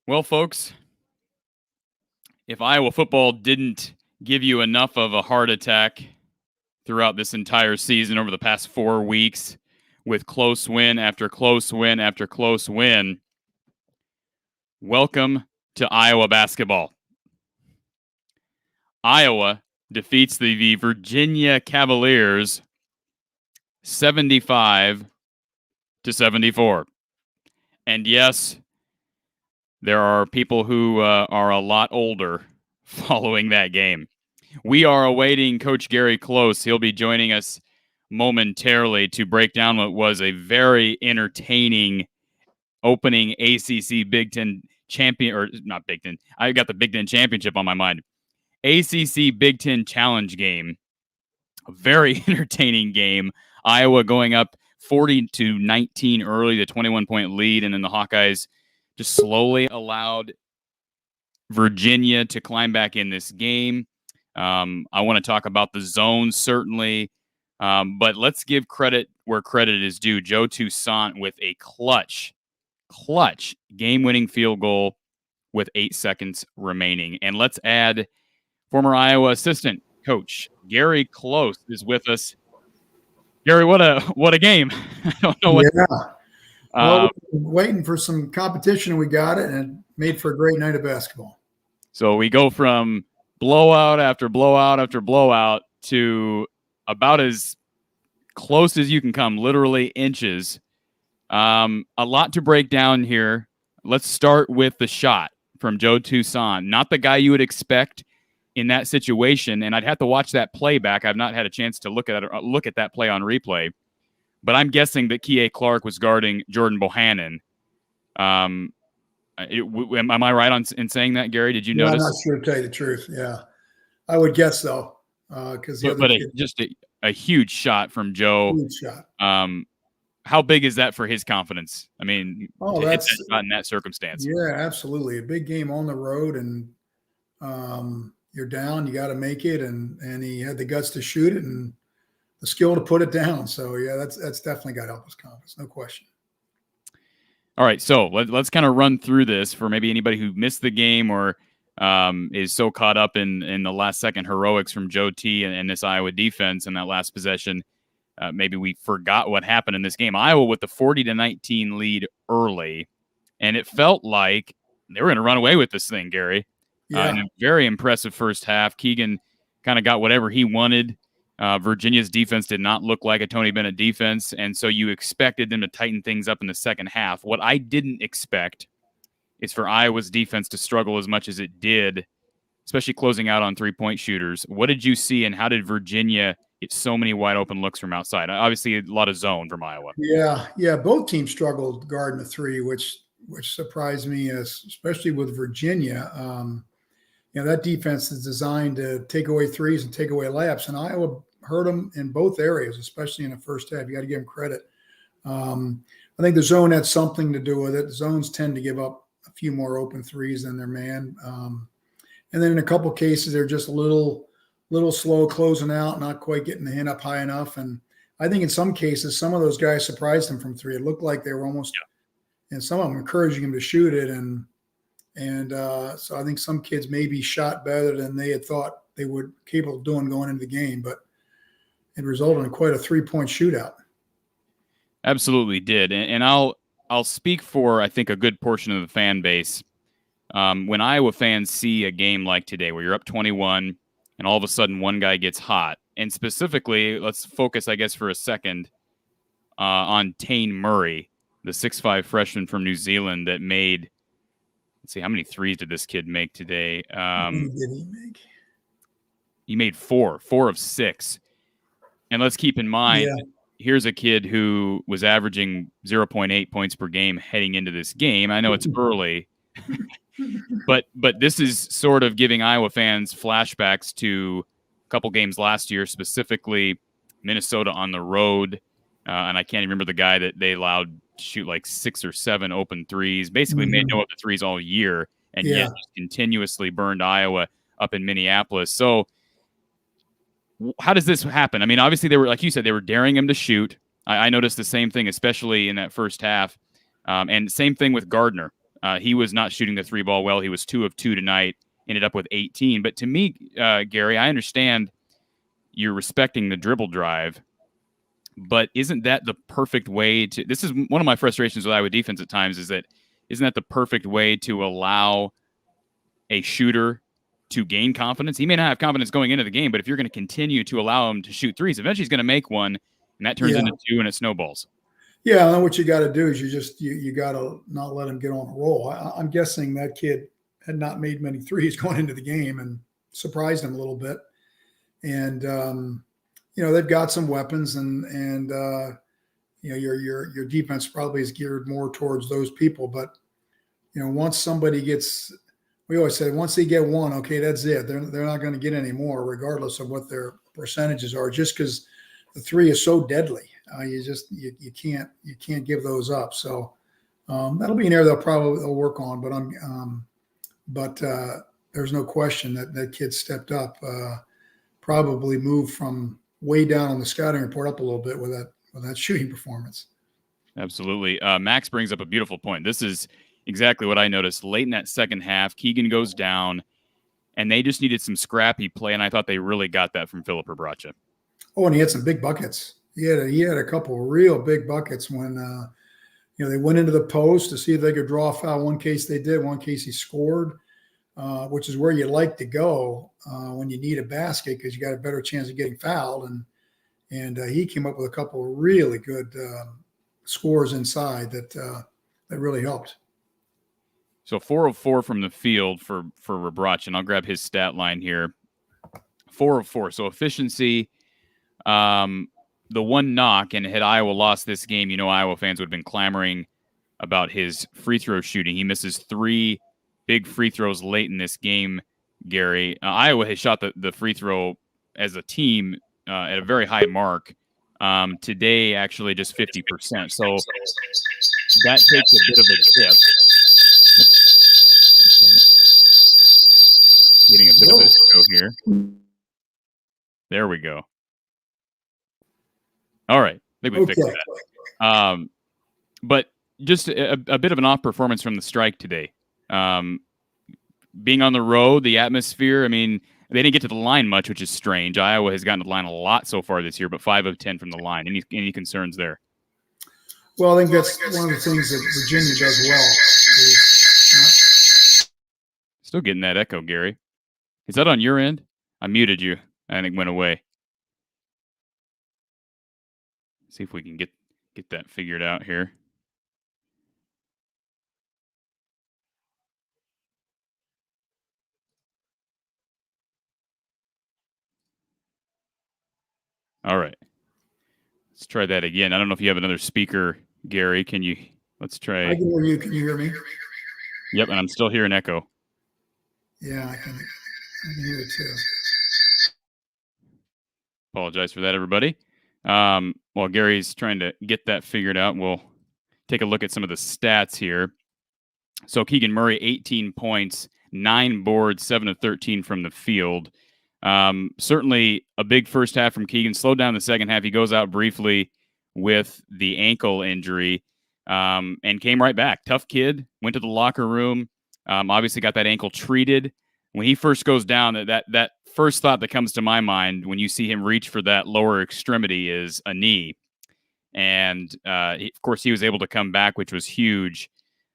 Well, folks, if Iowa football didn't give you enough of a heart attack throughout this entire season over the past 4 weeks with close win after close win after close win, welcome to Iowa basketball. Iowa defeats the Virginia Cavaliers 75-74. And yes, there are people who are a lot older following that game. We are awaiting Coach Gary Close. He'll be joining us momentarily to break down what was a very entertaining opening ACC Big Ten champion, or not Big Ten. I got the Big Ten championship on my mind. ACC Big Ten Challenge game. A very entertaining game. Iowa going up 40-19 early, the 21-point lead, and then the Hawkeyes just slowly allowed Virginia to climb back in this game. I want to talk about the zone, certainly, but let's give credit where credit is due. Joe Toussaint with a clutch game-winning field goal with 8 seconds remaining. And let's add former Iowa assistant coach Gary Close is with us. Gary, what a game! I don't know what. Yeah. Well, we were waiting for some competition, and we got it, and it made for a great night of basketball. So we go from blowout after blowout after blowout to about as close as you can come, literally inches. A lot to break down here. Let's start with the shot from Joe Toussaint. Not the guy you would expect in that situation, and I'd have to watch that play back. I've not had a chance to look at that play on replay, but I'm guessing that Kie Clark was guarding Jordan Bohannon. Am I right in saying that, Gary? Did you notice? I'm not sure, to tell you the truth. Yeah, I would guess so. Just a huge shot from Joe. Huge shot. How big is that for his confidence? I mean, to hit that shot in that circumstance. Yeah, absolutely. A big game on the road, and you're down, you got to make it, and he had the guts to shoot it and the skill to put it down. So yeah, that's definitely got to help his confidence, no question. All right, so let's kind of run through this for maybe anybody who missed the game or is so caught up in the last second heroics from Joe T and this Iowa defense in that last possession. Maybe we forgot what happened in this game. Iowa with the 40-19 lead early, and it felt like they were going to run away with this thing, Gary. Yeah. In a very impressive first half. Keegan kind of got whatever he wanted. Virginia's defense did not look like a Tony Bennett defense, and so you expected them to tighten things up in the second half. What I didn't expect is for Iowa's defense to struggle as much as it did, especially closing out on three-point shooters. What did you see, and how did Virginia get so many wide-open looks from outside? Obviously, a lot of zone from Iowa. Yeah, both teams struggled guarding the three, which surprised me, especially with Virginia. That defense is designed to take away threes and take away layups, and Iowa hurt them in both areas, especially in the first half. You got to give them credit. I think the zone had something to do with it. The zones tend to give up a few more open threes than their man. And then in a couple cases, they're just a little slow closing out, not quite getting the hand up high enough. And I think in some cases, some of those guys surprised them from three. It looked like they were almost, and some of them encouraging him to shoot it. And so I think some kids maybe shot better than they had thought they were capable of doing going into the game, but it resulted in quite a 3-point shootout. Absolutely did. And I'll speak for, I think, a good portion of the fan base. When Iowa fans see a game like today where you're up 21 and all of a sudden one guy gets hot, and specifically, let's focus, I guess, for a second on Tane Murray, the 6'5" freshman from New Zealand that made, let's see, how many threes did this kid make today? Did he make? He made 4 of 6. And let's keep in mind, here's a kid who was averaging 0.8 points per game heading into this game. I know it's early, but this is sort of giving Iowa fans flashbacks to a couple games last year, specifically Minnesota on the road. And I can't remember the guy that they allowed to shoot like 6 or 7 open threes, basically made no other threes all year, and yet just continuously burned Iowa up in Minneapolis. So how does this happen? I mean, obviously they were, like you said, they were daring him to shoot. I noticed the same thing, especially in that first half. And same thing with Gardner. He was not shooting the three ball well. He was 2 of 2 tonight, ended up with 18. But to me, Gary, I understand you're respecting the dribble drive, but isn't that the perfect way to – this is one of my frustrations with Iowa defense at times, is that isn't that the perfect way to allow a shooter to gain confidence? He may not have confidence going into the game, but if you're going to continue to allow him to shoot threes, eventually he's going to make one, and that turns into 2 and it snowballs. Yeah, and what you got to do is you got to not let him get on a roll. I'm guessing that kid had not made many threes going into the game and surprised him a little bit. And they've got some weapons, and your defense probably is geared more towards those people. But once somebody gets, we always say, once they get one, okay, that's it. They're not going to get any more, regardless of what their percentages are, just because the three is so deadly. You can't give those up. So that'll be an area they'll work on. But there's no question that kid stepped up. Probably moved from way down on the scouting report up a little bit with that shooting performance. Absolutely. Max brings up a beautiful point. This is exactly what I noticed late in that second half. Keegan goes down, and they just needed some scrappy play, and I thought they really got that from Filip Rebraca. Oh, and he had some big buckets. He had a couple of real big buckets when they went into the post to see if they could draw a foul. One case they did. One case he scored, which is where you like to go when you need a basket, because you got a better chance of getting fouled. And he came up with a couple of really good scores inside that really helped. So 4 of 4 from the field for Rebraca, and I'll grab his stat line here. 4 of 4. So efficiency. The one knock, and had Iowa lost this game, Iowa fans would have been clamoring about his free throw shooting. He misses 3 big free throws late in this game, Gary. Iowa has shot the free throw as a team at a very high mark. Today, actually, just 50%. So that takes a bit of a dip. Getting a bit of a show here. There we go. All right. I think we fixed that. But just a bit of an off performance from the Strike today. Being on the road, the atmosphere, I mean, they didn't get to the line much, which is strange. Iowa has gotten to the line a lot so far this year, but 5 of 10 from the line. Any concerns there? Well, I think that's one of the things that Virginia does well. Still getting that echo, Gary. Is that on your end? I muted you, and it went away. See if we can get that figured out here. All right. Let's try that again. I don't know if you have another speaker, Gary. Let's try. I can hear you. Can you hear me? Yep, and I'm still hearing echo. Yeah, I can hear it too. Apologize for that, everybody. While Gary's trying to get that figured out, we'll take a look at some of the stats here. So Keegan Murray, 18 points, 9 boards, 7 of 13 from the field. Certainly a big first half from Keegan. Slowed down the second half. He goes out briefly with the ankle injury and came right back. Tough kid. Went to the locker room. Obviously got that ankle treated. When he first goes down, that first thought that comes to my mind when you see him reach for that lower extremity is a knee. And, of course, he was able to come back, which was huge.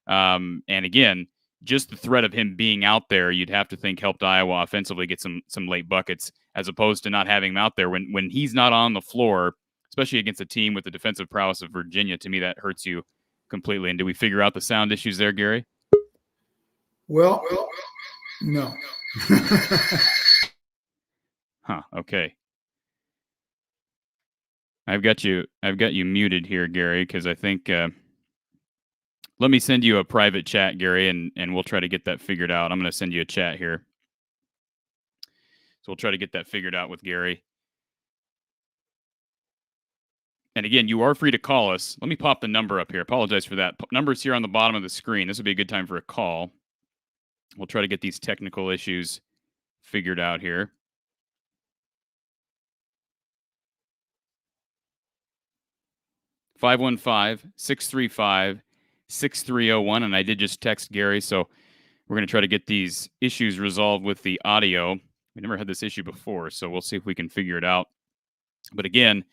And, again, just the threat of him being out there, you'd have to think helped Iowa offensively get some late buckets, as opposed to not having him out there. When he's not on the floor, especially against a team with the defensive prowess of Virginia, to me that hurts you completely. And do we figure out the sound issues there, Gary? Well, no. Huh. Okay. I've got you muted here, Gary, because I think let me send you a private chat, Gary, and we'll try to get that figured out. I'm going to send you a chat here. So we'll try to get that figured out with Gary. And again, you are free to call us. Let me pop the number up here. Apologize for that. Number's here on the bottom of the screen. This would be a good time for a call. We'll try to get these technical issues figured out here. (515-635-6766). 6301. And I did just text Gary, so we're going to try to get these issues resolved with the audio. We never had this issue before, so we'll see if we can figure it out. But again,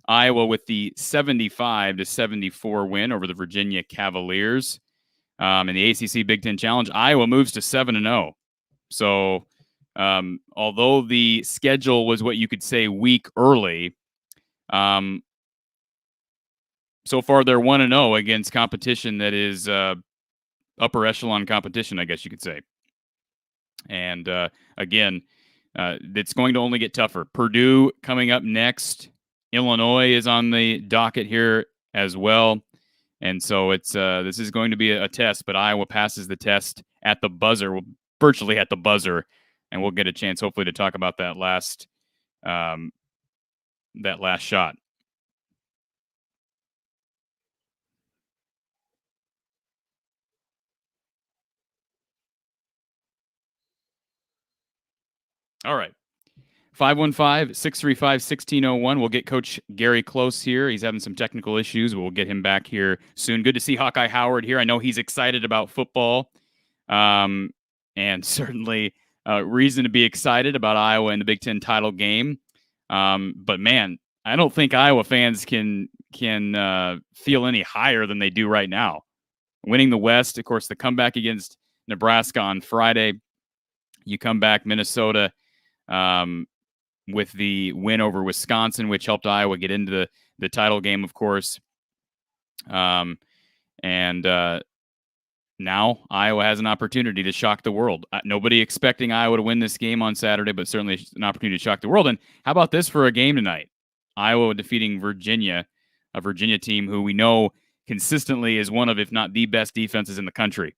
Iowa with the 75-74 win over the Virginia Cavaliers. In the ACC Big Ten Challenge, Iowa moves to 7-0. So although the schedule was what you could say weak early, so far they're 1-0 against competition that is upper echelon competition, I guess you could say. And again, it's going to only get tougher. Purdue coming up next. Illinois is on the docket here as well. And so it's this is going to be a test, but Iowa passes the test at the buzzer, virtually at the buzzer, and we'll get a chance hopefully to talk about that last shot. All right. 515-635-1601. We'll get Coach Gary Close here. He's having some technical issues. We'll get him back here soon. Good to see Hawkeye Howard here. I know he's excited about football, and certainly reason to be excited about Iowa in the Big Ten title game. But, man, I don't think Iowa fans can feel any higher than they do right now. Winning the West, of course, the comeback against Nebraska on Friday. You come back, Minnesota, with the win over Wisconsin, which helped Iowa get into the title game, of course. And now Iowa has an opportunity to shock the world. Nobody expecting Iowa to win this game on Saturday, but certainly an opportunity to shock the world. And how about this for a game tonight? Iowa defeating Virginia, a Virginia team who we know consistently is one of, if not the best defenses in the country.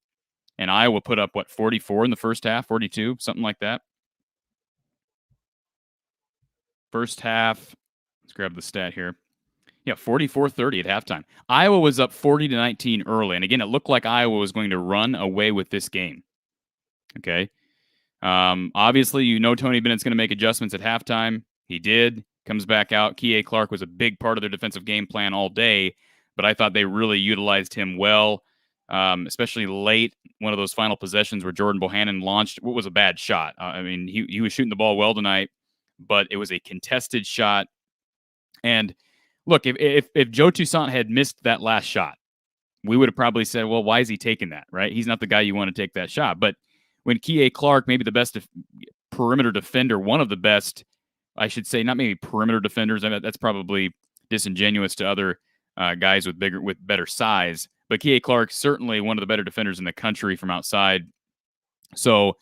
And Iowa put up, 44 in the first half, 42, something like that. First half, let's grab the stat here. Yeah, 44-30 at halftime. Iowa was up 40-19 early. And again, it looked like Iowa was going to run away with this game. Okay. Obviously, Tony Bennett's going to make adjustments at halftime. He did. Comes back out. Kihei Clark was a big part of their defensive game plan all day, but I thought they really utilized him well, especially late. One of those final possessions where Jordan Bohannon launched what was a bad shot. He was shooting the ball well tonight, but it was a contested shot. And look, if Joe Toussaint had missed that last shot, we would have probably said, well, why is he taking that, right? He's not the guy you want to take that shot. But when Kihei Clark, maybe the best perimeter defender, one of the best, I should say, not maybe perimeter defenders, that's probably disingenuous to other guys with better size, but Kihei Clark, certainly one of the better defenders in the country from outside. So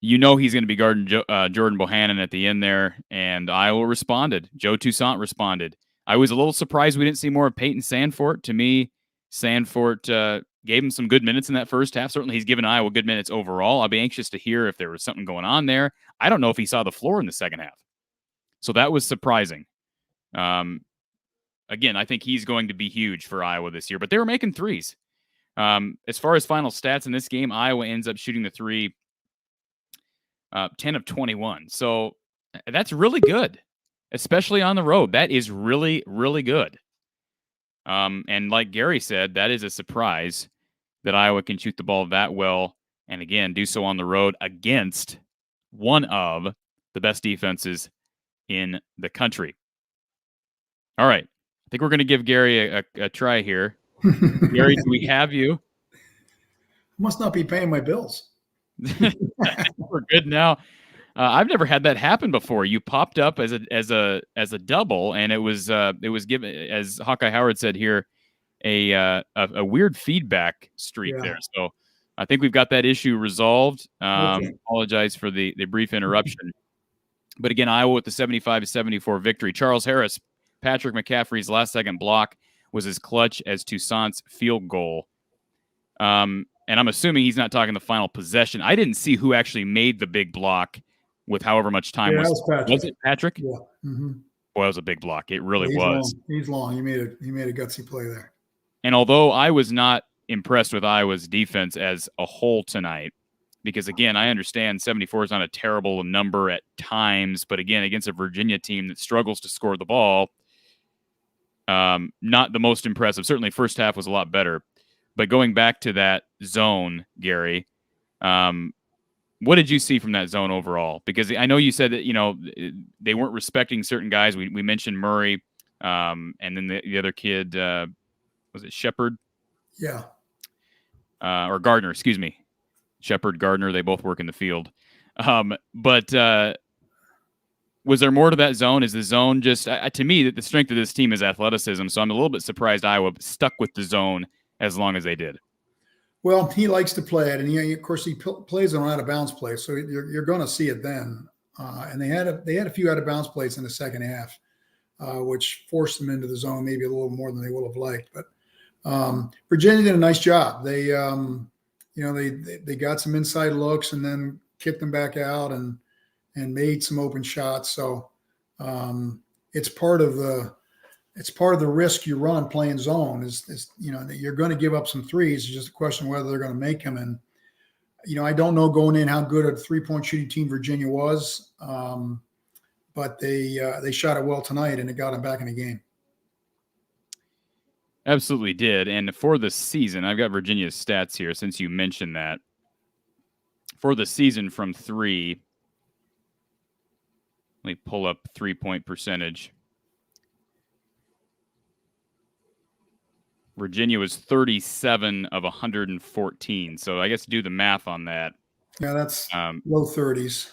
he's going to be guarding Jordan Bohannon at the end there, and Iowa responded. Joe Toussaint responded. I was a little surprised we didn't see more of Peyton Sandfort. To me, Sandfort gave him some good minutes in that first half. Certainly he's given Iowa good minutes overall. I'll be anxious to hear if there was something going on there. I don't know if he saw the floor in the second half. So that was surprising. Again, I think he's going to be huge for Iowa this year, but they were making threes. As far as final stats in this game, Iowa ends up shooting the three 10 of 21. So that's really good, especially on the road. That is really, really good. And like Gary said, that is a surprise that Iowa can shoot the ball that well and, again, do so on the road against one of the best defenses in the country. All right. I think we're going to give Gary a try here. Gary, do we have you? Must not be paying my bills. We're good now. I've never had that happen before. You popped up as a double, and it was given, as Hawkeye Howard said here, a weird feedback streak there. So I think we've got that issue resolved. Okay. Apologize for the brief interruption. But again, Iowa with the 75-74 victory. Charles Harris, Patrick McCaffrey's last-second block was as clutch as Toussaint's field goal. And I'm assuming he's not talking the final possession. I didn't see who actually made the big block with however much time was Patrick. Was it Patrick? Yeah. Mm-hmm. Boy, that was a big block. It really was. He's long. He made a gutsy play there. And although I was not impressed with Iowa's defense as a whole tonight, because, again, I understand 74 is not a terrible number at times, but, again, against a Virginia team that struggles to score the ball, not the most impressive. Certainly first half was a lot better. But going back to that zone, Gary, what did you see from that zone overall? Because I know you said that, they weren't respecting certain guys. We mentioned Murray, and then the other kid, was it Shepard? Yeah. Or Gardner, excuse me. Shepard, Gardner, they both work in the field. But was there more to that zone? Is the zone just, to me, the strength of this team is athleticism, so I'm a little bit surprised Iowa stuck with the zone as long as they did. Well, he likes to play it, and of course he plays on out of bounds plays, so you're going to see it then. And they had a few out of bounds plays in the second half, which forced them into the zone maybe a little more than they would have liked. But Virginia did a nice job. They they got some inside looks and then kicked them back out and made some open shots. So it's part of the risk you run playing zone is that you're going to give up some threes. It's just a question of whether they're going to make them. And I don't know going in how good a 3-point shooting team Virginia was, but they shot it well tonight and it got them back in the game. Absolutely did. And for the season, I've got Virginia's stats here since you mentioned that. For the season from three, let me pull up 3-point percentage. Virginia was 37 of 114. So I guess do the math on that. Yeah, that's low 30s.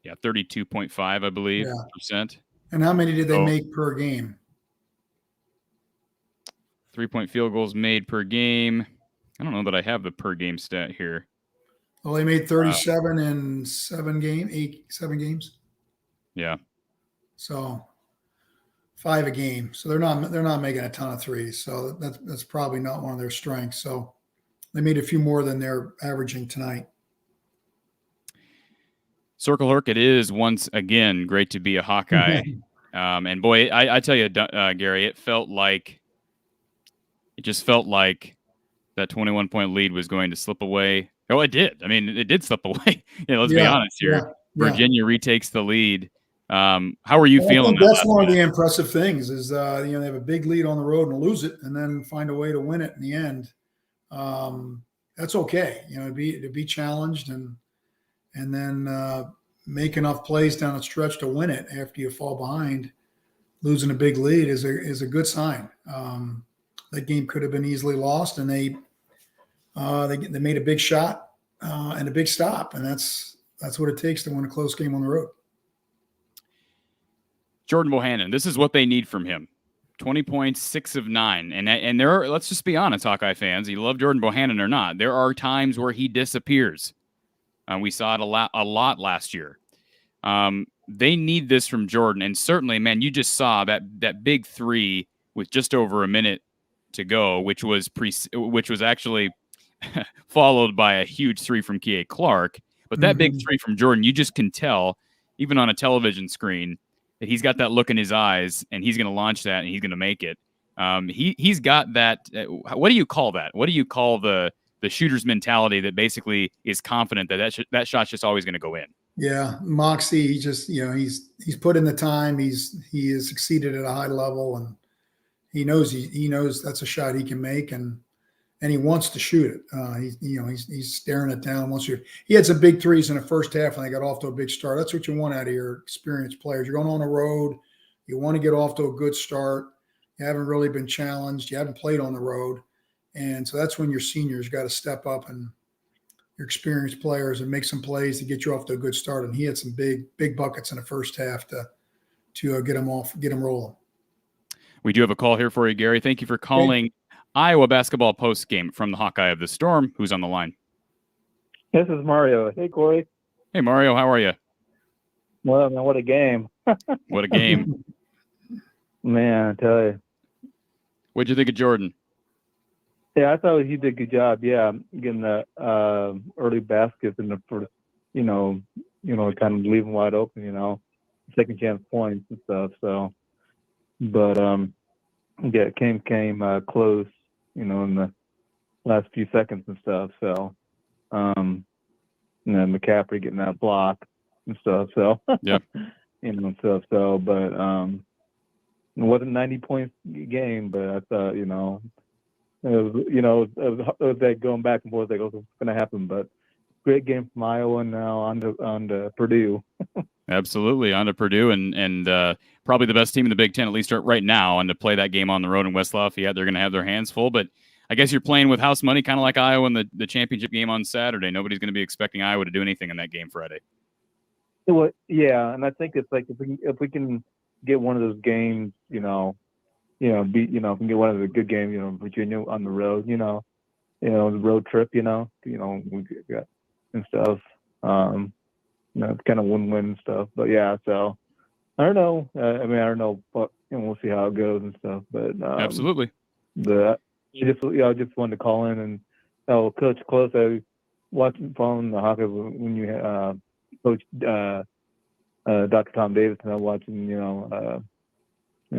Yeah, 32.5, I believe, percent. And how many did they make per game? 3-point field goals made per game. I don't know that I have the per game stat here. Well, they made 37 in 7 games. Yeah. So 5 a game. So they're not making a ton of threes. So that's probably not one of their strengths. So they made a few more than they're averaging tonight. Circle Herc, it is once again great to be a Hawkeye. And boy, I tell you, Gary, it just felt like that 21-point lead was going to slip away. Oh, it did. I mean, it did slip away. Let's be honest here. Yeah. Virginia retakes the lead. How are you feeling? That's one of the impressive things is, they have a big lead on the road and lose it and then find a way to win it in the end. That's okay. To be challenged and then make enough plays down the stretch to win it after you fall behind. Losing a big lead is a good sign. That game could have been easily lost, and they made a big shot and a big stop, and that's what it takes to win a close game on the road. Jordan Bohannon, this is what they need from him. 20 points, 6 of 9. And there are, let's just be honest, Hawkeye fans, you love Jordan Bohannon or not, there are times where he disappears. We saw it a lot last year. They need this from Jordan. And certainly, man, you just saw that big three with just over a minute to go, which was actually followed by a huge three from Kihei Clark. But that big three from Jordan, you just can tell, even on a television screen, that he's got that look in his eyes, and he's going to launch that, and he's going to make it. He's got that. What do you call that? What do you call the shooter's mentality that basically is confident that shot's just always going to go in? Yeah, moxie. He just he's put in the time. He has succeeded at a high level, and he knows that's a shot he can make, and he wants to shoot it. He's staring it down. He had some big threes in the first half, and they got off to a big start. That's what you want out of your experienced players. You're going on the road. You want to get off to a good start. You haven't really been challenged. You haven't played on the road, and so that's when your seniors got to step up, and your experienced players, and make some plays to get you off to a good start. And he had some big buckets in the first half to get them rolling. We do have a call here for you, Gary. Thank you for calling Iowa basketball post game from the Hawkeye of the Storm. Who's on the line? This is Mario. Hey, Cory. Hey, Mario. How are you? Well, man, what a game. What a game. Man, I tell you. What'd you think of Jordan? Yeah, I thought he did a good job. Yeah, getting the early baskets in the first, kind of leaving wide open, second chance points and stuff. So, but it came close, in the last few seconds and stuff. So, and then McCaffrey getting that block and stuff. So, yeah, and stuff. So, but it wasn't 90 points game, but I thought, it was that going back and forth, like, what's going to happen? But great game from Iowa, now on to Purdue. Absolutely, on to Purdue, and probably the best team in the Big Ten, at least right now, and to play that game on the road in West Lafayette, they're going to have their hands full. But I guess you're playing with house money, kind of like Iowa in the championship game on Saturday. Nobody's going to be expecting Iowa to do anything in that game Friday. Well, yeah, and I think it's like if we can get one of those games, if we can get one of the good games, Virginia on the road, the road trip, we got and stuff. It's kind of win-win stuff. But yeah, so I don't know. I don't know, but we'll see how it goes and stuff. But absolutely. I just wanted to call in and Coach Close. I following the Hawkeyes when you Coach Dr. Tom Davis, and I'm watching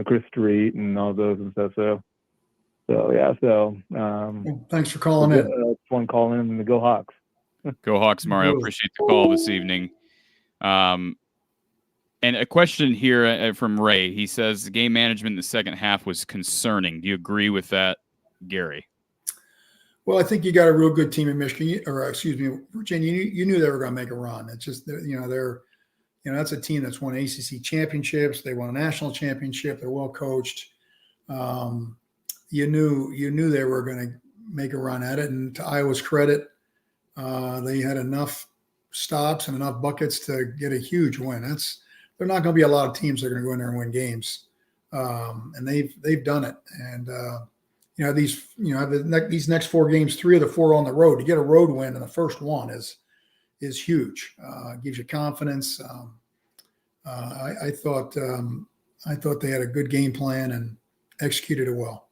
Chris Street and all those and stuff. So yeah. So thanks for calling in. One call in and the Go Hawks. Go Hawks, Mario. Appreciate the call this evening. And a question here from Ray. He says the game management in the second half was concerning. Do you agree with that, Gary? Well, I think you got a real good team in Michigan, or excuse me, Virginia. You knew they were going to make a run. It's just that's a team that's won ACC championships. They won a national championship. They're well coached. You knew they were going to make a run at it. And to Iowa's credit, they had enough stops and enough buckets to get a huge win. They're not going to be a lot of teams that are going to go in there and win games, and they've done it. And these next 4 games, 3 of the 4 on the road. To get a road win in the first one is huge. Gives you confidence. I thought they had a good game plan and executed it well.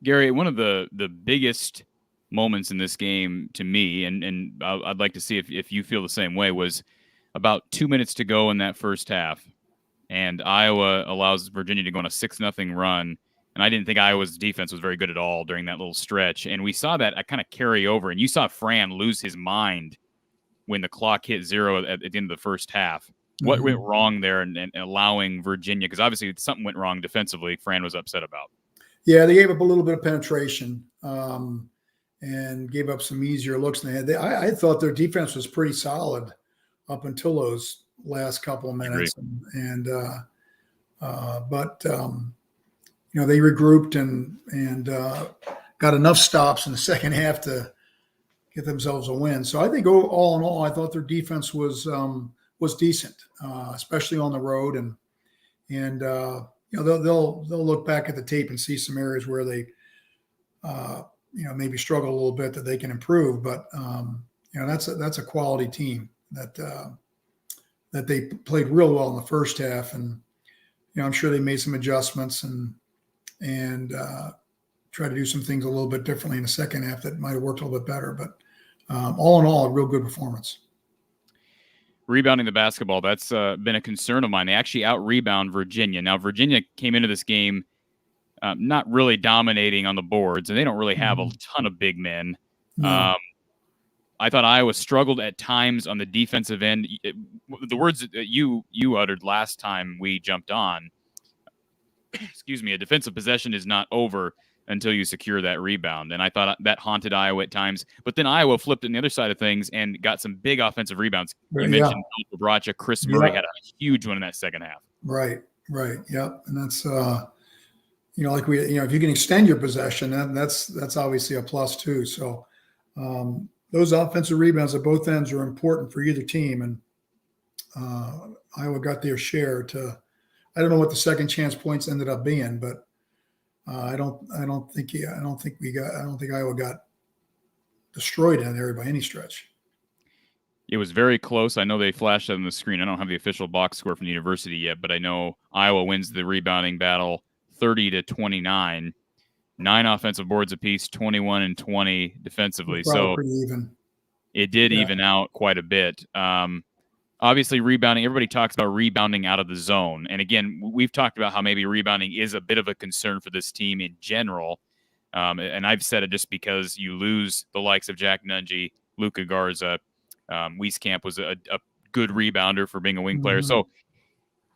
Gary, one of the biggest moments in this game to me, and I'd like to see if you feel the same way, was about 2 minutes to go in that first half, and Iowa allows Virginia to go on a 6-0 run. And I didn't think Iowa's defense was very good at all during that little stretch. And we saw that kind of carry over. And you saw Fran lose his mind when the clock hit 0 at the end of the first half. Mm-hmm. What went wrong there and allowing Virginia? Because obviously something went wrong defensively. Fran was upset about. Yeah, they gave up a little bit of penetration and gave up some easier looks than they had. I thought their defense was pretty solid up until those last couple of minutes. But they regrouped and got enough stops in the second half to get themselves a win. So I think all in all, I thought their defense was decent, especially on the road. And they'll look back at the tape and see some areas where they maybe struggle a little bit that they can improve. But that's a quality team that they played real well in the first half, and I'm sure they made some adjustments and try to do some things a little bit differently in the second half that might have worked a little bit better. But all in all, a real good performance. Rebounding the basketball, that's been a concern of mine. They actually out-rebound Virginia. Now, Virginia came into this game not really dominating on the boards, and they don't really have a ton of big men. No. I thought Iowa struggled at times on the defensive end. The words that you uttered last time we jumped on, excuse me, a defensive possession is not over until you secure that rebound. And I thought that haunted Iowa at times. But then Iowa flipped it on the other side of things and got some big offensive rebounds. You mentioned Brada, Chris Murray had a huge one in that second half. Right. Yep. And that's, like if you can extend your possession, that's obviously a plus too. So those offensive rebounds at both ends are important for either team. And Iowa got their share I don't know what the second chance points ended up being, but I don't think Iowa got destroyed in that area by any stretch. It was very close. I know they flashed that on the screen. I don't have the official box score from the university yet, but I know Iowa wins the rebounding battle 30-29. 9 offensive boards apiece, 21 and 20 defensively. So pretty even. It did even out quite a bit. Obviously, rebounding, everybody talks about rebounding out of the zone. And again, we've talked about how maybe rebounding is a bit of a concern for this team in general. And I've said it just because you lose the likes of Jack Nunge, Luka Garza. Wieskamp was a good rebounder for being a wing player. So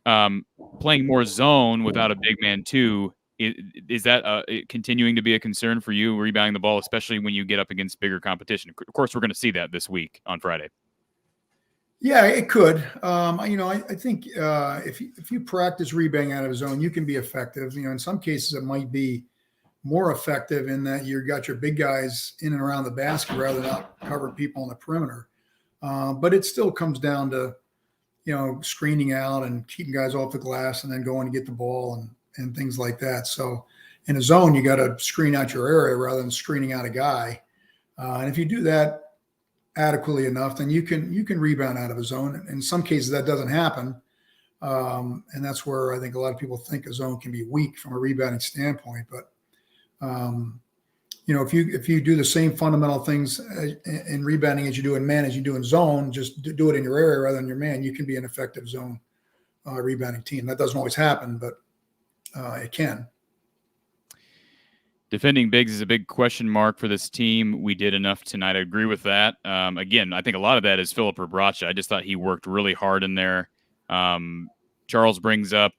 playing more zone without a big man too Is that continuing to be a concern for you, rebounding the ball, especially when you get up against bigger competition? Of course, we're going to see that this week on Friday. Yeah, it could. I think if you practice rebounding out of zone, you can be effective. In some cases, it might be more effective in that you got your big guys in and around the basket rather than out cover people on the perimeter. But it still comes down to screening out and keeping guys off the glass and then going to get the ball and things like that. So in a zone, you got to screen out your area rather than screening out a guy. And if you do that adequately enough, then you can rebound out of a zone. In some cases, that doesn't happen. And that's where I think a lot of people think a zone can be weak from a rebounding standpoint. But, if you do the same fundamental things in rebounding as you do in man, as you do in zone, just do it in your area rather than your man, you can be an effective zone rebounding team. That doesn't always happen, but it can. Defending bigs is a big question mark for this team. We did enough tonight. I agree with that. Again, I think a lot of that is Filip Rebraca. I just thought he worked really hard in there. Charles brings up,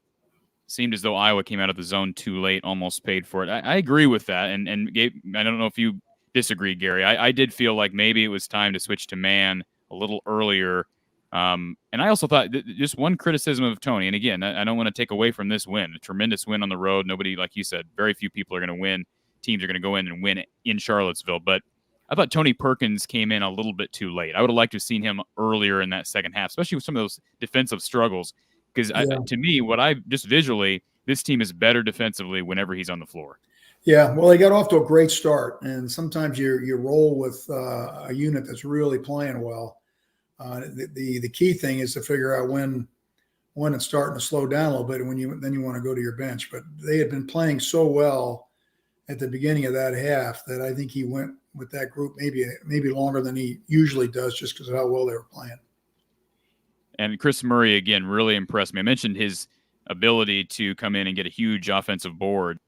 seemed as though Iowa came out of the zone too late, almost paid for it. I agree with that. And Gabe, I don't know if you disagree, Gary. I did feel like maybe it was time to switch to man a little earlier. And I also thought just one criticism of Tony, and again, I don't want to take away from this win, a tremendous win on the road. Nobody, like you said, very few people are going to win. Teams are going to go in and win in Charlottesville. But I thought Tony Perkins came in a little bit too late. I would have liked to have seen him earlier in that second half, especially with some of those defensive struggles. Because to me, just visually, this team is better defensively whenever he's on the floor. Yeah, well, they got off to a great start. And sometimes you roll with a unit that's really playing well. The key thing is to figure out when it's starting to slow down a little bit, and then you want to go to your bench. But they had been playing so well at the beginning of that half that I think he went with that group maybe longer than he usually does, just because of how well they were playing. And Chris Murray, again, really impressed me. I mentioned his ability to come in and get a huge offensive board,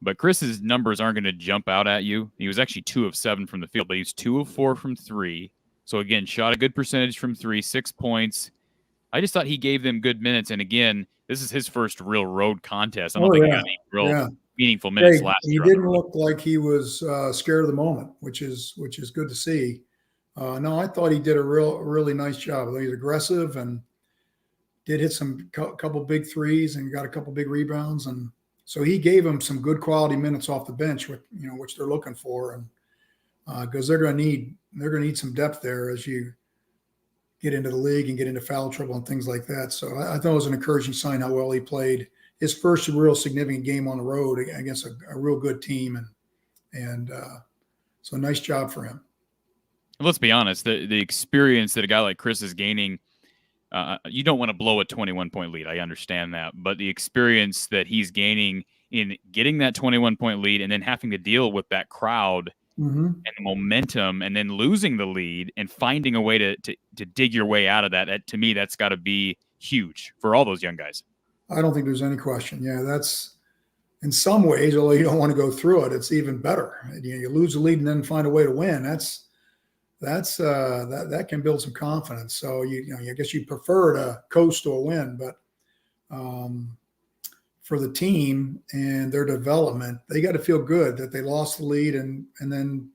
but Chris's numbers aren't going to jump out at you. He was actually 2 of 7 from the field, but he was 2 of 4 from 3. So again, shot a good percentage from 3, 6 points. I just thought he gave them good minutes. And again, this is his first real road contest. I don't think he got any real meaningful minutes last year. He didn't look like he was scared of the moment, which is good to see. No, I thought he did a really nice job. He's aggressive and did hit some couple big threes and got a couple big rebounds, and so he gave them some good quality minutes off the bench, which they're looking for, and because they're going to need some depth there as you get into the league and get into foul trouble and things like that. So I thought it was an encouraging sign how well he played his first real significant game on the road against a real good team, and so nice job for him. Let's be honest, the experience that a guy like Chris is gaining, you don't want to blow a 21-point lead. I understand that. But the experience that he's gaining in getting that 21-point lead and then having to deal with that crowd and the momentum and then losing the lead and finding a way to dig your way out of that, to me, that's got to be huge for all those young guys. I don't think there's any question. Yeah, that's in some ways, although you don't want to go through it, it's even better. You lose the lead and then find a way to win. That can build some confidence. So I guess you prefer to coast to a win, but for the team and their development, they got to feel good that they lost the lead and then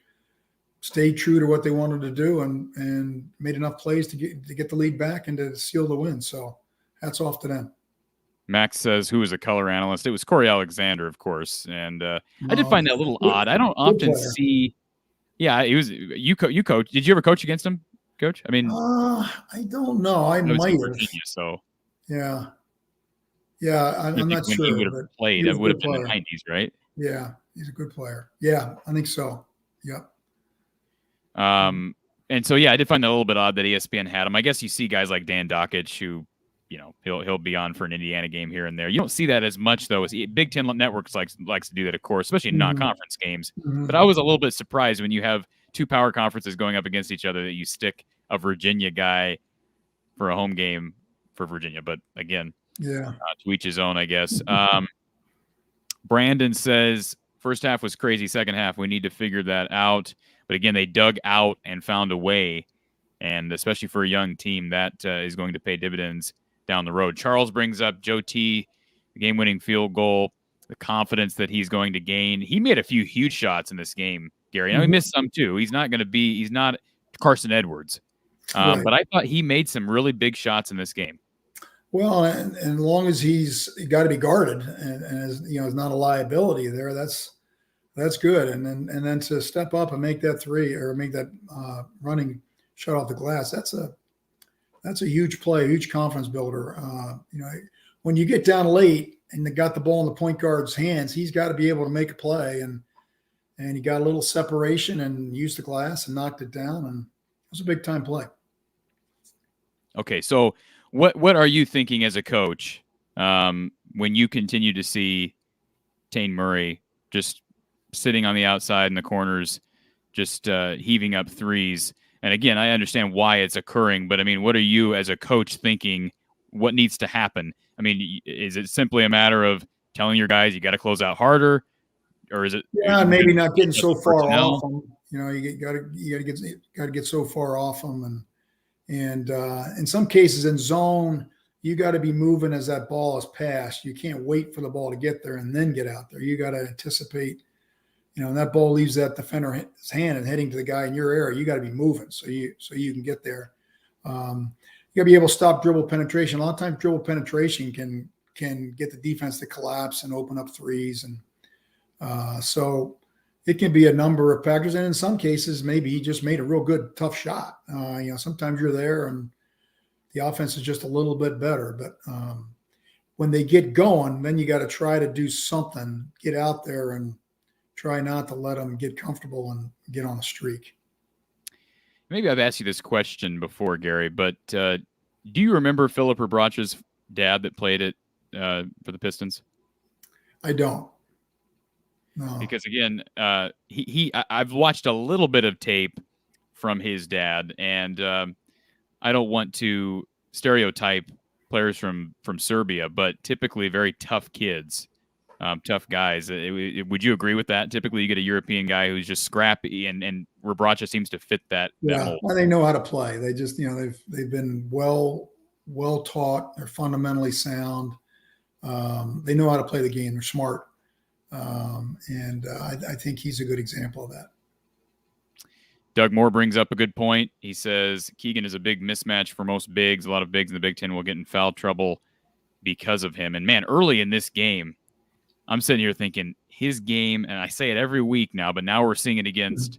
stayed true to what they wanted to do and made enough plays to get the lead back and to seal the win. So hats off to them. Max says, who is a color analyst? It was Cory Alexander, of course, and I did find that a little odd. I don't often see. Yeah, he was. You coach. Did you ever coach against him, Coach? I mean, I don't know. I might have. Virginia, so yeah. I'm not sure. He would have played. It would have been in the 90s, right? Yeah, he's a good player. Yeah, I think so. Yep. And so I did find that a little bit odd that ESPN had him. I guess you see guys like Dan Dockich who, he'll be on for an Indiana game here and there. You don't see that as much though. As Big Ten Networks likes to do that, of course, especially in non-conference games. But I was a little bit surprised when you have two power conferences going up against each other that you stick a Virginia guy for a home game for Virginia. But again, to each his own, I guess. Brandon says first half was crazy. Second half, we need to figure that out. But again, they dug out and found a way. And especially for a young team, that is going to pay dividends down the road. Charles brings up Joe T, the game-winning field goal. the confidence that he's going to gain. He made a few huge shots in this game, Gary. Now he missed some too. He's not Carson Edwards. Right. But I thought he made some really big shots in this game. Well, and as long as he's got to be guarded and is, is not a liability there, that's good. And then to step up and make that three or make that running shot off the glass, that's a huge play, a huge confidence builder. When you get down late and they got the ball in the point guard's hands, he's got to be able to make a play, and he got a little separation and used the glass and knocked it down, and it was a big time play. Okay, so what are you thinking as a coach when you continue to see Tane Murray just sitting on the outside in the corners, just heaving up threes? And again, I understand why it's occurring, but I mean, what are you as a coach thinking? What needs to happen? I mean, is it simply a matter of telling your guys you got to close out harder, or is it? Yeah, maybe not getting so far off them. You got to get so far off them, and in some cases in zone, you got to be moving as that ball is passed. You can't wait for the ball to get there and then get out there. You got to anticipate. And that ball leaves that defender's hand and heading to the guy in your area. You got to be moving so you can get there. You got to be able to stop dribble penetration. A lot of times, dribble penetration can get the defense to collapse and open up threes, and so it can be a number of factors. And in some cases, maybe he just made a real good, tough shot. Sometimes you're there and the offense is just a little bit better. But when they get going, then you got to try to do something, get out there and try not to let them get comfortable and get on a streak. Maybe I've asked you this question before, Gary, but do you remember Philip Rebracha's dad that played it for the Pistons? I don't. No. Because again, I've watched a little bit of tape from his dad, and I don't want to stereotype players from Serbia, but typically very tough kids. Tough guys. Would you agree with that? Typically, you get a European guy who's just scrappy, and Rebracha seems to fit that. Yeah, that mold. Well, they know how to play. They just, they've been well taught. They're fundamentally sound. They know how to play the game. They're smart, and I think he's a good example of that. Doug Moore brings up a good point. He says Keegan is a big mismatch for most bigs. A lot of bigs in the Big Ten will get in foul trouble because of him. And man, early in this game, I'm sitting here thinking his game, and I say it every week now, but now we're seeing it against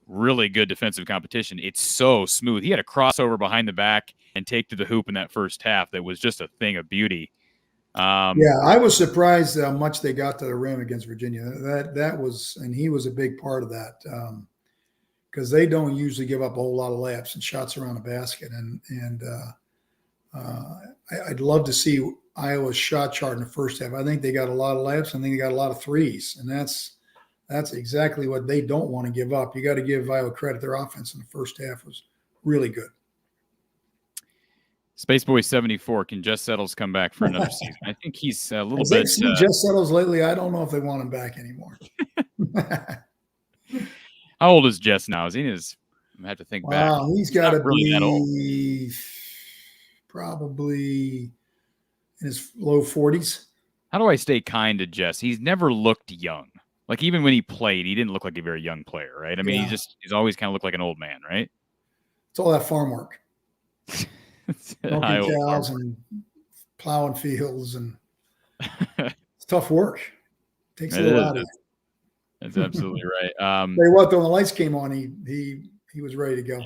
really good defensive competition. It's so smooth. He had a crossover behind the back and take to the hoop in that first half that was just a thing of beauty. I was surprised how much they got to the rim against Virginia. That was, and he was a big part of that because they don't usually give up a whole lot of layups and shots around the basket. And I'd love to see Iowa's shot chart in the first half. I think they got a lot of layups. I think they got a lot of threes, and that's exactly what they don't want to give up. You got to give Iowa credit. Their offense in the first half was really good. Spaceboy 74, can Jess Settles come back for another season? I think he's a little As bit. I've seen Jess Settles lately, I don't know if they want him back anymore. How old is Jess now? Is he in his? I have to think back. Wow, he's got to really that old. be probably in his low 40s. How do I stay kind to Jess? He's never looked young. Like even when he played, he didn't look like a very young player, right? I mean, he's always kind of looked like an old man, right? It's all that farm work. Milking cows and plowing fields, and it's tough work. It takes a little out of it. That's absolutely right. Tell you what, though, when the lights came on, he was ready to go.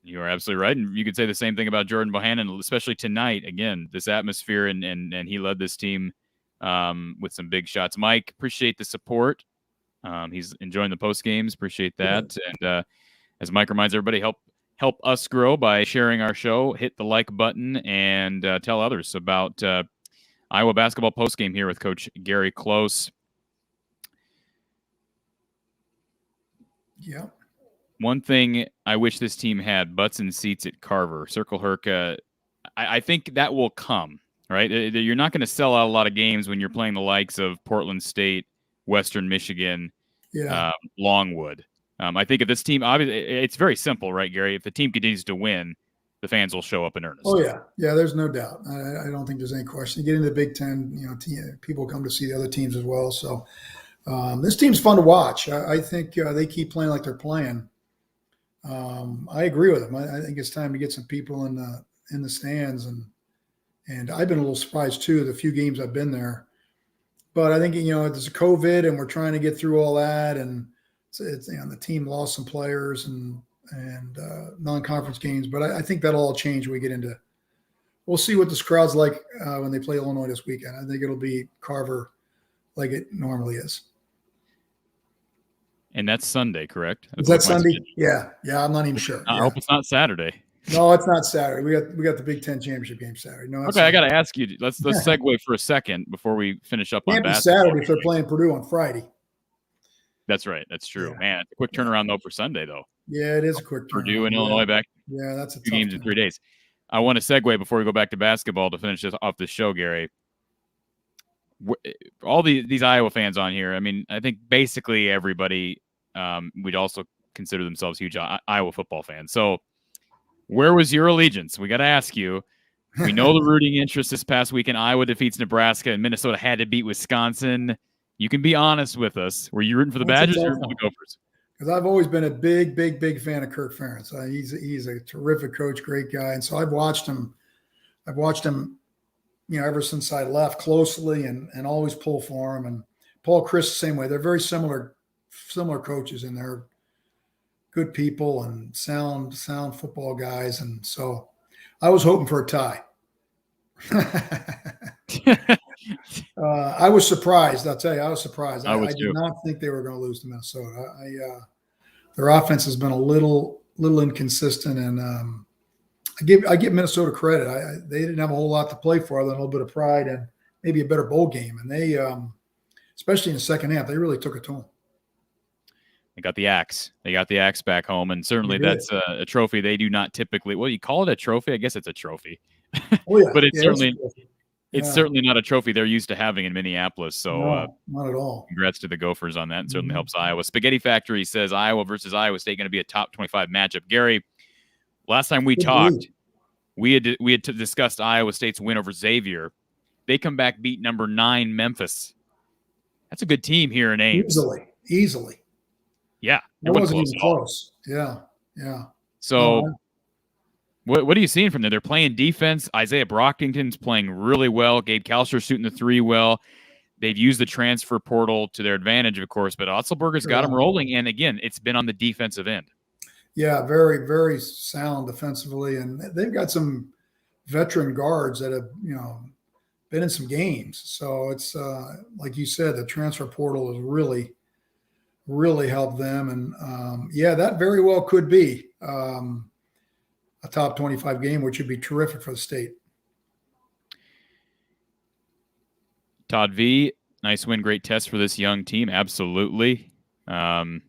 You are absolutely right, and you could say the same thing about Jordan Bohannon, especially tonight. Again, this atmosphere, and he led this team with some big shots. Mike, appreciate the support. He's enjoying the post games. Appreciate that. Yeah. And as Mike reminds everybody, help us grow by sharing our show. Hit the like button and tell others about Iowa basketball post game here with Coach Gary Close. Yeah. One thing I wish this team had, butts and seats at Carver. Circle Herc. I think that will come, right? You're not going to sell out a lot of games when you're playing the likes of Portland State, Western Michigan, Longwood. I think if this team, obviously, it's very simple, right, Gary? If the team continues to win, the fans will show up in earnest. Oh yeah, there's no doubt. I don't think there's any question. You get into the Big Ten, people come to see the other teams as well. So this team's fun to watch. I think they keep playing like they're playing. I agree with them. I think it's time to get some people in the stands, and I've been a little surprised too the few games I've been there. But I think there's a COVID, and we're trying to get through all that, and it's the team lost some players and non-conference games. But I think that'll all change when we get into. We'll see what this crowd's like when they play Illinois this weekend. I think it'll be Carver like it normally is. And that's Sunday, correct? Is that Sunday? Yeah. I'm not even sure. I hope it's not Saturday. No, it's not Saturday. We got the Big Ten championship game Saturday. No. Okay, I got to ask you. Let's segue for a second before we finish up on basketball. Saturday if they're playing Purdue on Friday. That's right. That's true. Yeah. Man, it's a quick turnaround though for Sunday though. Yeah, it is a quick turnaround. Purdue and Illinois back. Yeah, that's a 2 games in 3 days. I want to segue before we go back to basketball to finish this off the show, Gary. All these Iowa fans on here. I mean, I think basically everybody would also consider themselves huge Iowa football fans. So where was your allegiance? We got to ask you. We know the rooting interest this past weekend. Iowa defeats Nebraska and Minnesota had to beat Wisconsin. You can be honest with us. Were you rooting for the Badgers or for the Gophers? Because I've always been a big fan of Kirk Ferentz. He's a terrific coach, great guy. And so I've watched him, ever since I left closely and always pull for him. And Paul Chryst, the same way. They're very similar coaches, and they're good people and sound football guys. And so I was hoping for a tie. I was surprised. I'll tell you, I was surprised. I did not think they were going to lose to Minnesota. Their offense has been a little inconsistent, and I give Minnesota credit. They didn't have a whole lot to play for other than a little bit of pride and maybe a better bowl game. And they, especially in the second half, they really took it to them. They got the axe. They got the axe back home, and certainly that's a trophy they do not typically. Well, you call it a trophy? I guess it's a trophy. Oh yeah, but it's certainly not a trophy they're used to having in Minneapolis. So no, not at all. Congrats to the Gophers on that. It certainly helps Iowa. Spaghetti Factory says Iowa versus Iowa State going to be a top 25 matchup. Gary, last time we talked, we had discussed Iowa State's win over Xavier. They come back, beat number 9 Memphis. That's a good team here in Ames. Easily. Yeah, it wasn't even close. Yeah. So, what are you seeing from there? They're playing defense. Isaiah Brockington's playing really well. Gabe Kalster's shooting the 3 well. They've used the transfer portal to their advantage, of course, but Otzelberger's got them rolling. And again, it's been on the defensive end. Yeah, very, very sound defensively, and they've got some veteran guards that have been in some games. So it's like you said, the transfer portal has really helped them. And that very well could be a top 25 game, which would be terrific for the state. Todd V, nice win, great test for this young team. Absolutely. Again,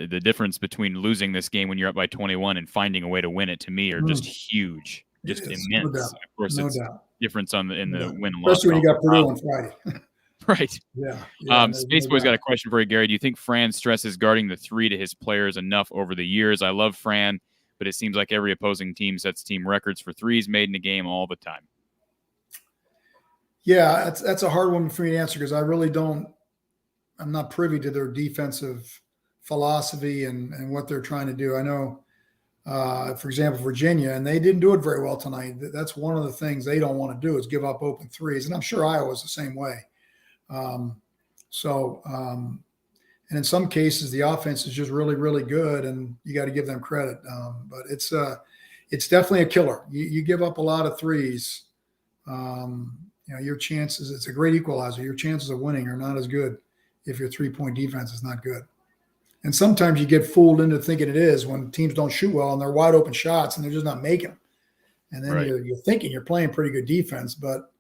the difference between losing this game when you're up by 21 and finding a way to win it, to me, are just huge, just immense. No doubt. Of course, it's difference in the win and loss. Especially when you got Purdue on Friday. Right. Yeah. Space Boy's got a question for you, Gary. Do you think Fran stresses guarding the 3 to his players enough over the years? I love Fran, but it seems like every opposing team sets team records for 3s made in a game all the time. Yeah, that's a hard one for me to answer because I'm not privy to their defensive philosophy and what they're trying to do. I know, for example, Virginia, and they didn't do it very well tonight. That's one of the things they don't want to do is give up open 3s. And I'm sure Iowa's the same way. And in some cases, the offense is just really, really good, and you got to give them credit. But it's definitely a killer. You give up a lot of 3s. Your chances, it's a great equalizer. Your chances of winning are not as good if your 3-point defense is not good. And sometimes you get fooled into thinking it is when teams don't shoot well and they're wide open shots and they're just not making them. And then you're thinking you're playing pretty good defense, but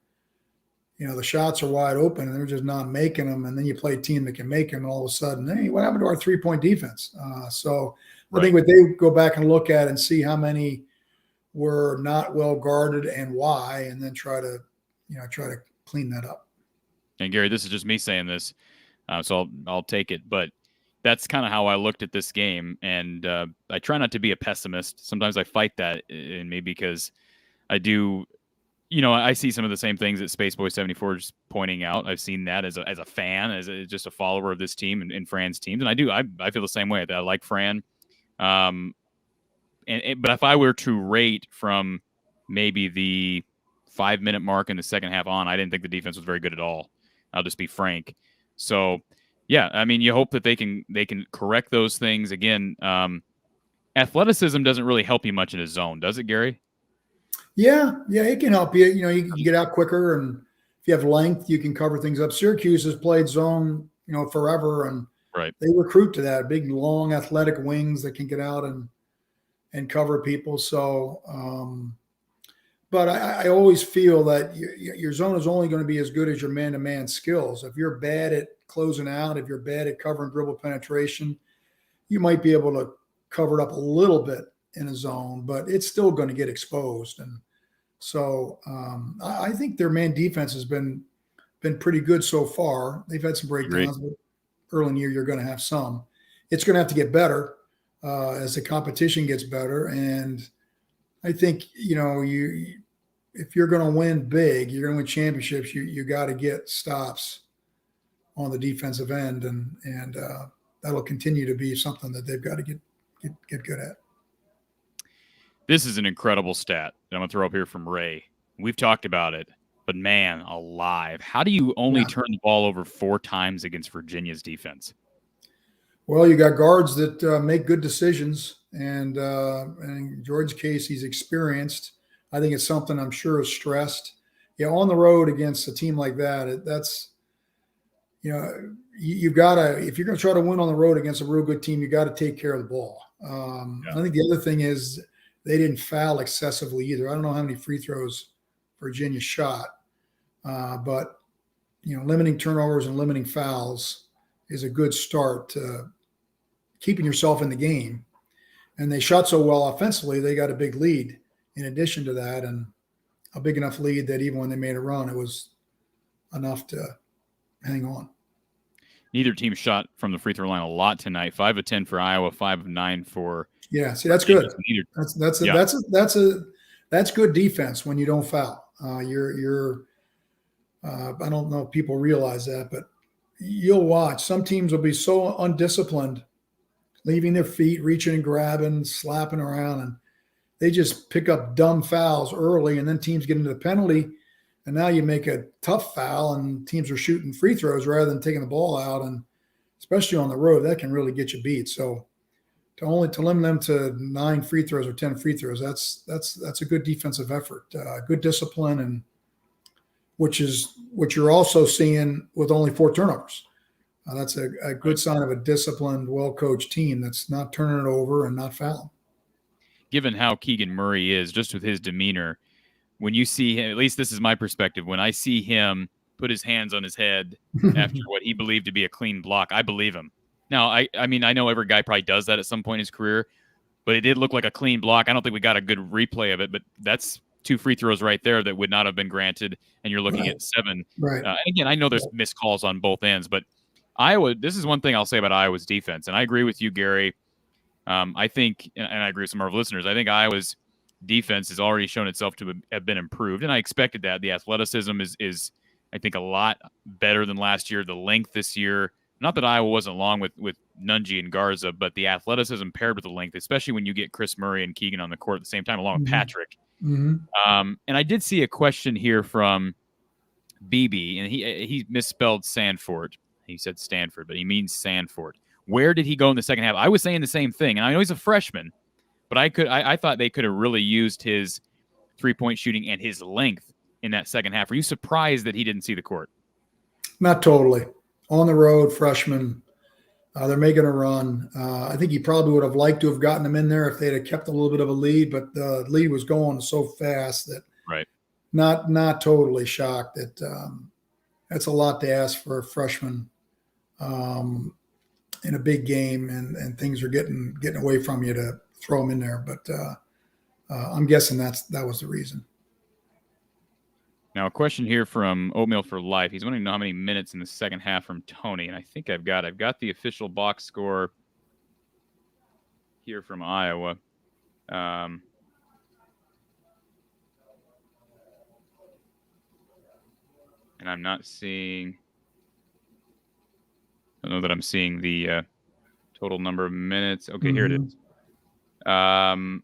the shots are wide open and they're just not making them. And then you play a team that can make them, and all of a sudden, hey, what happened to our 3-point defense? I think what they go back and look at and see how many were not well guarded and why, and then try to clean that up. And Gary, this is just me saying this, so I'll take it. But that's kind of how I looked at this game. And I try not to be a pessimist. Sometimes I fight that in me because I do, I see some of the same things that Spaceboy74 is pointing out. I've seen that as a fan, just a follower of this team and Fran's teams. And I feel the same way. I like Fran. But if I were to rate from maybe the 5-minute mark in the second half on, I didn't think the defense was very good at all. I'll just be frank. So, yeah, I mean, you hope that they can correct those things. Again, athleticism doesn't really help you much in a zone, does it, Gary? Yeah, it can help you. You can get out quicker, and if you have length, you can cover things up. Syracuse has played zone, forever, and right. They recruit to that. Big, long, athletic wings that can get out and cover people. So, but I always feel that your zone is only going to be as good as your man-to-man skills. If you're bad at closing out, if you're bad at covering dribble penetration, you might be able to cover it up a little bit in a zone, but it's still going to get exposed. And so I think their man defense has been pretty good so far. They've had some breakdowns, but early in the year you're going to have some. It's going to have to get better as the competition gets better. And I think, if you're going to win big, you're going to win championships, you got to get stops on the defensive end. And that'll continue to be something that they've got to get good at. This is an incredible stat that I'm going to throw up here from Ray. We've talked about it, but man alive, how do you only turn the ball over 4 times against Virginia's defense? Well, you got guards that make good decisions, and in George's case, he's experienced. I think it's something I'm sure is stressed. On the road against a team like that, that's you've got to, if you're going to try to win on the road against a real good team, you got to take care of the ball. I think the other thing is they didn't foul excessively either. I don't know how many free throws Virginia shot, but limiting turnovers and limiting fouls is a good start to keeping yourself in the game. And they shot so well offensively, they got a big lead in addition to that, and a big enough lead that even when they made a run, it was enough to hang on. Neither team shot from the free throw line a lot tonight. 5 of 10 for Iowa, 5 of 9 for. Yeah, see, that's good. That's good defense when you don't foul. You're I don't know if people realize that, but you'll watch. Some teams will be so undisciplined, leaving their feet, reaching and grabbing, slapping around, and they just pick up dumb fouls early, and then teams get into the penalty, and now you make a tough foul, and teams are shooting free throws rather than taking the ball out, and especially on the road, that can really get you beat. So to limit them to 9 free throws or 10 free throws, that's a good defensive effort, good discipline, and which is what you're also seeing with only 4 turnovers. That's a good sign of a disciplined, well-coached team that's not turning it over and not fouling. Given how Keegan Murray is, just with his demeanor, when you see him, at least this is my perspective, when I see him put his hands on his head after what he believed to be a clean block, I believe him. Now, I mean, I know every guy probably does that at some point in his career, but it did look like a clean block. I don't think we got a good replay of it, but that's 2 free throws right there that would not have been granted, and you're looking at 7. Right. Again, I know there's missed calls on both ends, but Iowa, this is one thing I'll say about Iowa's defense, and I agree with you, Gary. I think, and I agree with some of our listeners, I think Iowa's defense has already shown itself to have been improved, and I expected that. The athleticism is I think, a lot better than last year. The length this year, not that Iowa wasn't long with Nunji and Garza, but the athleticism paired with the length, especially when you get Chris Murray and Keegan on the court at the same time, along with Patrick. And I did see a question here from BB, and he misspelled Sanford. He said Stanford, but he means Sanford. Where did he go in the second half? I was saying the same thing, and I know he's a freshman, but I thought they could have really used his three-point shooting and his length in that second half. Were you surprised that he didn't see the court? Not totally. On the road, freshman, they're making a run. I think he probably would have liked to have gotten them in there if they'd have kept a little bit of a lead, but the lead was going so fast that not totally shocked that that's a lot to ask for a freshman in a big game, and things are getting away from you to throw them in there. But I'm guessing that was the reason. Now, a question here from Oatmeal for Life. He's wanting to know how many minutes in the second half from Tony, and I think I've got the official box score here from Iowa. And I'm not seeing. I don't know that I'm seeing the total number of minutes. Okay, here it is. Tony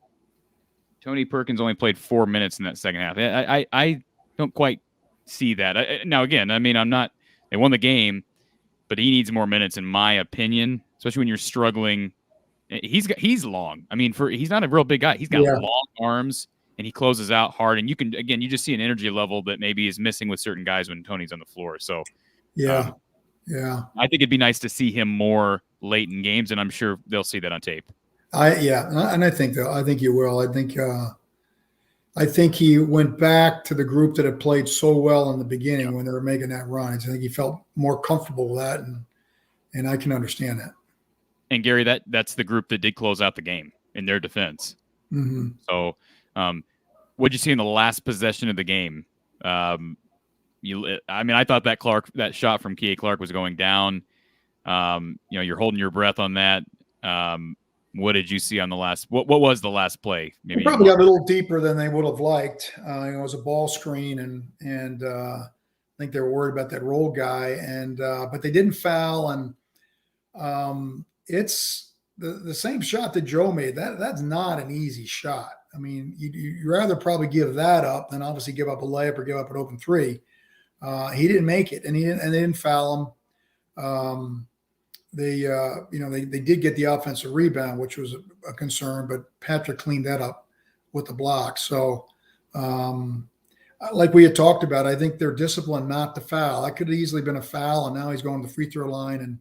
Perkins only played 4 minutes in that second half. I don't quite see that. Now, again, I mean, they won the game, but he needs more minutes, in my opinion, especially when you're struggling. He's long. I mean, he's not a real big guy. He's got long arms, and he closes out hard. And you just see an energy level that maybe is missing with certain guys when Tony's on the floor. So, yeah. I think it'd be nice to see him more late in games, and I'm sure they'll see that on tape. And I think you will. I think he went back to the group that had played so well in the beginning when they were making that run. I think he felt more comfortable with that, and I can understand that. And Gary, that's the group that did close out the game in their defense. Mm-hmm. So, what'd you see in the last possession of the game? I thought that shot from Kihei Clark was going down. You're holding your breath on that. What did you see on the last? What was the last play? Maybe probably got a little deeper than they would have liked. It was a ball screen, and I think they were worried about that roll guy, but they didn't foul. And it's the same shot that Joe made. That's not an easy shot. I mean, you'd rather probably give that up than obviously give up a layup or give up an open three. He didn't make it, and they didn't foul him. They did get the offensive rebound, which was a concern, but Patrick cleaned that up with the block. So, like we had talked about, I think they're disciplined not to foul. That could have easily been a foul, and now he's going to the free throw line and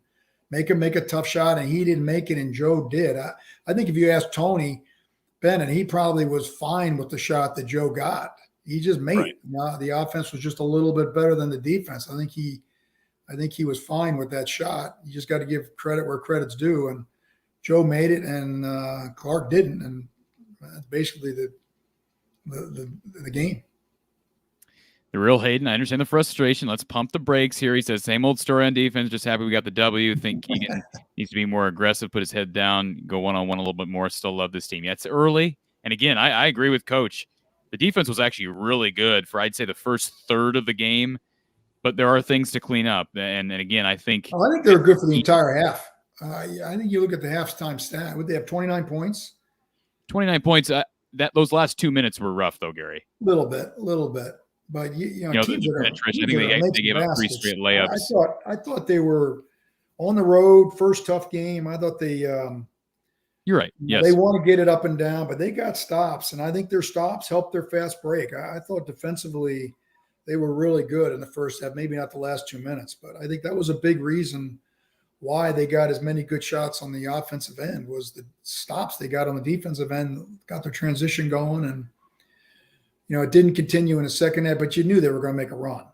make him make a tough shot, and he didn't make it, and Joe did. I think if you ask Tony Bennett, he probably was fine with the shot that Joe got. He just made it. Now, the offense was just a little bit better than the defense. I think he was fine with that shot. You just got to give credit where credit's due. And Joe made it, and Clark didn't. And that's basically the game. The real Hayden, I understand the frustration. Let's pump the brakes here. He says, same old story on defense. Just happy we got the W. Think Keegan needs to be more aggressive, put his head down, go one-on-one a little bit more. Still love this team. Yeah, it's early. And again, I agree with Coach. The defense was actually really good for, I'd say, the first third of the game. But there are things to clean up. And again, I think they were good for the entire half. I think you look at the halftime stat. Would they have 29 points? 29 points. Those last 2 minutes were rough, though, Gary. A little bit. But I think they gave up 3 straight layups. I thought they were on the road, first tough game. I thought they you're right. Yes. They want to get it up and down, but they got stops, and I think their stops helped their fast break. I thought defensively they were really good in the first half, maybe not the last 2 minutes, but I think that was a big reason why they got as many good shots on the offensive end was the stops they got on the defensive end, got their transition going, and it didn't continue in the second half, but you knew they were going to make a run.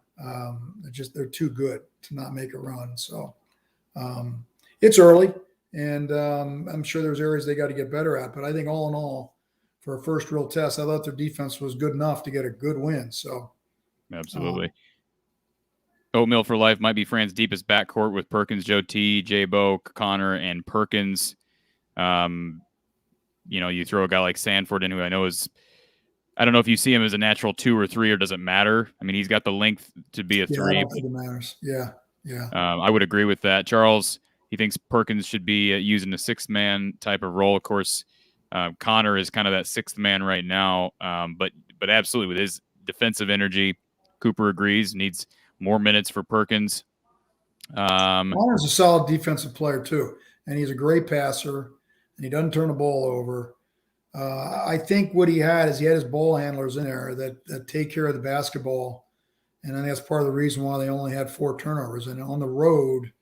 They're too good to not make a run. So it's early, and I'm sure there's areas they got to get better at. But I think all in all, for a first real test, I thought their defense was good enough to get a good win. So absolutely. Oatmeal for Life might be Fran's deepest backcourt with Perkins, Joe T, J-Bo, Connor, and Perkins. You throw a guy like Sanford in, who I know is – I don't know if you see him as a natural 2 or 3 or does it matter? I mean, he's got the length to be a 3. I don't think it matters. Yeah. I would agree with that. Charles, he thinks Perkins should be using a 6-man type of role. Of course, Connor is kind of that 6th man right now. But absolutely, with his defensive energy, Cooper agrees, needs more minutes for Perkins. Connor's a solid defensive player too, and he's a great passer, and he doesn't turn the ball over. I think what he had his ball handlers in there that take care of the basketball, and I think that's part of the reason why they only had 4 turnovers. And on the road,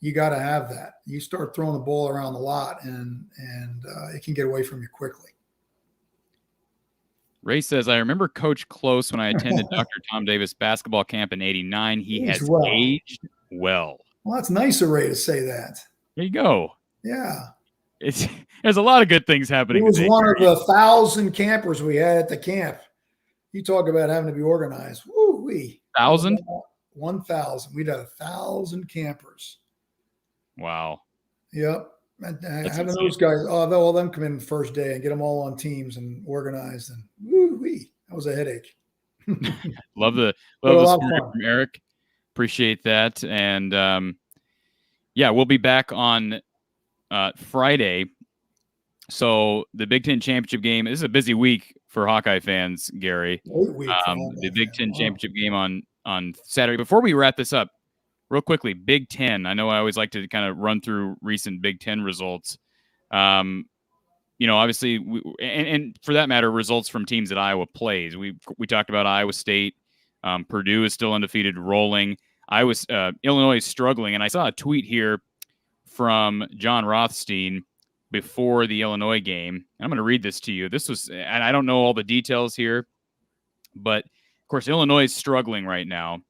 you got to have that. You start throwing the ball around a lot, and it can get away from you quickly. Ray says, I remember Coach Close when I attended Dr. Tom Davis basketball camp in '89. He has aged well. Well, that's nice of Ray to say that. There you go. Yeah. There's a lot of good things happening. He was one of the 1,000 campers we had at the camp. You talk about having to be organized. Woo, wee. 1,000? 1,000. We'd had 1,000 campers. Wow. Yep. And That's having insane. those guys, all them come in the first day and get them all on teams and organized, and woo-wee, that was a headache. Love the But a lot of story fun. from Eric. Appreciate that. And yeah, we'll be back on Friday. So the Big Ten championship game, this is a busy week for Hawkeye fans, Gary. Great week for all The that, Big man. Ten Wow. championship game on Saturday. Before we wrap this up, real quickly, Big Ten. I know I always like to kind of run through recent Big Ten results. Obviously, and for that matter, results from teams that Iowa plays. We talked about Iowa State. Purdue is still undefeated, rolling. Illinois is struggling, and I saw a tweet here from John Rothstein before the Illinois game. I'm going to read this to you. This was, and I don't know all the details here, but of course, Illinois is struggling right now.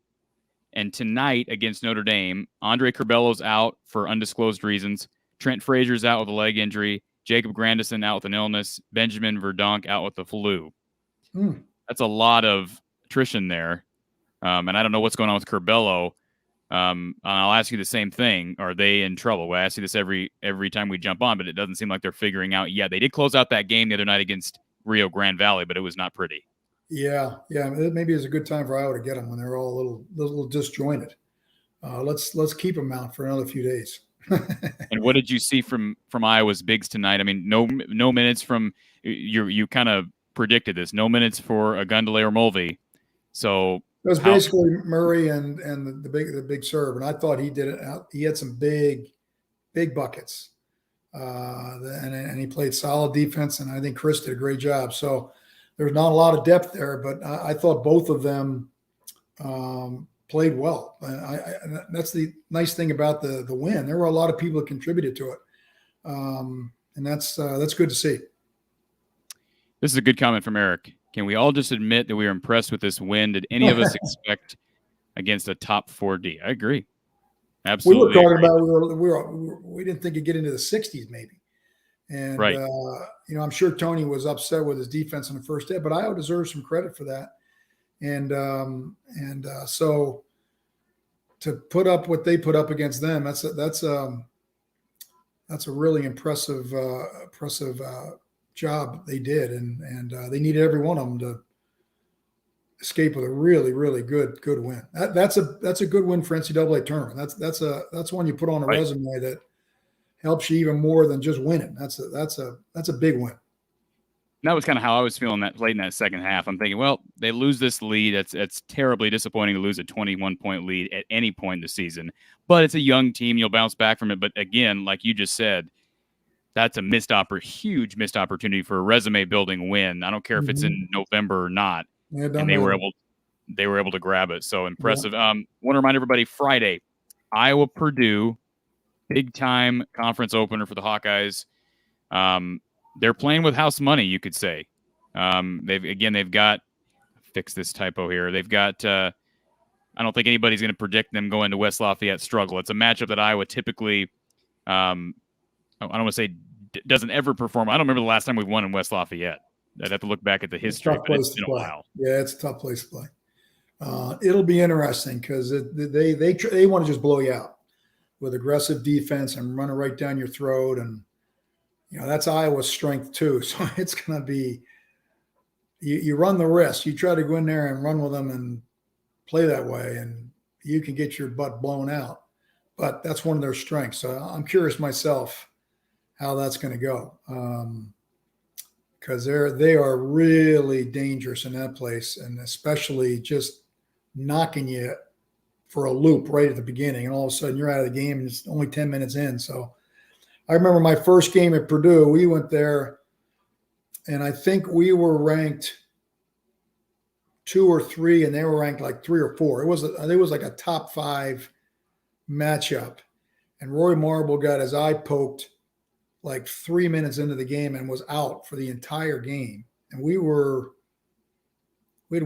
And tonight against Notre Dame, Andre Curbello's out for undisclosed reasons. Trent Frazier's out with a leg injury. Jacob Grandison out with an illness. Benjamin Verdonk out with the flu. That's a lot of attrition there. And I don't know what's going on with Curbello. I'll ask you the same thing. Are they in trouble? Well, I ask you this every time we jump on, but it doesn't seem like they're figuring out yet. They did close out that game the other night against Rio Grande Valley, but it was not pretty. Yeah. Maybe it's a good time for Iowa to get them when they're all a little disjointed. Let's keep them out for another few days. And what did you see from Iowa's bigs tonight? I mean, no minutes from you kind of predicted this. No minutes for Agundale or Mulvey. So it was basically Murray and the big serve, and I thought he did it. He had some big buckets, and he played solid defense, and I think Chris did a great job. So there's not a lot of depth there, but I thought both of them played well. And that's the nice thing about the win. There were a lot of people that contributed to it, and that's good to see. This is a good comment from Eric. Can we all just admit that we were impressed with this win? Did any of us expect against a top 4D? I agree. Absolutely. We were talking about we didn't think it'd get into the 60s maybe. And, right. I'm sure Tony was upset with his defense in the first day, but Iowa deserves some credit for that. And so to put up what they put up against them, that's a really impressive job they did. And they needed every one of them to escape with a really, really good win. That's a good win for NCAA tournament. That's one you put on a resume that helps you even more than just winning. That's a big win. That was kind of how I was feeling that late in that second half. I'm thinking, well, they lose this lead. It's terribly disappointing to lose a 21-point lead at any point in the season. But it's a young team. You'll bounce back from it. But again, like you just said, that's a huge missed opportunity for a resume-building win. I don't care if it's in November or not. Yeah, and they were able to grab it. So impressive. Yeah. Want to remind everybody, Friday, Iowa Purdue, big time conference opener for the Hawkeyes. They're playing with house money, you could say. They've got fix this typo here. They've got I don't think anybody's going to predict them going to West Lafayette struggle. It's a matchup that Iowa typically I don't want to say doesn't ever perform. I don't remember the last time we've won in West Lafayette. I'd have to look back at the history, but it's been a while. Yeah, it's a tough place to play. It'll be interesting because they want to just blow you out with aggressive defense and run it right down your throat. And, that's Iowa's strength too. So it's going to be, you run the risk. You try to go in there and run with them and play that way, and you can get your butt blown out. But that's one of their strengths. So I'm curious myself how that's going to go. Because they are really dangerous in that place, and especially just knocking you for a loop right at the beginning, and all of a sudden you're out of the game, and it's only 10 minutes in. So I remember my first game at Purdue, we went there, and I think we were ranked 2 or 3, and they were ranked like 3 or 4. It was like a top 5 matchup, and Roy Marble got his eye poked like 3 minutes into the game and was out for the entire game. And we had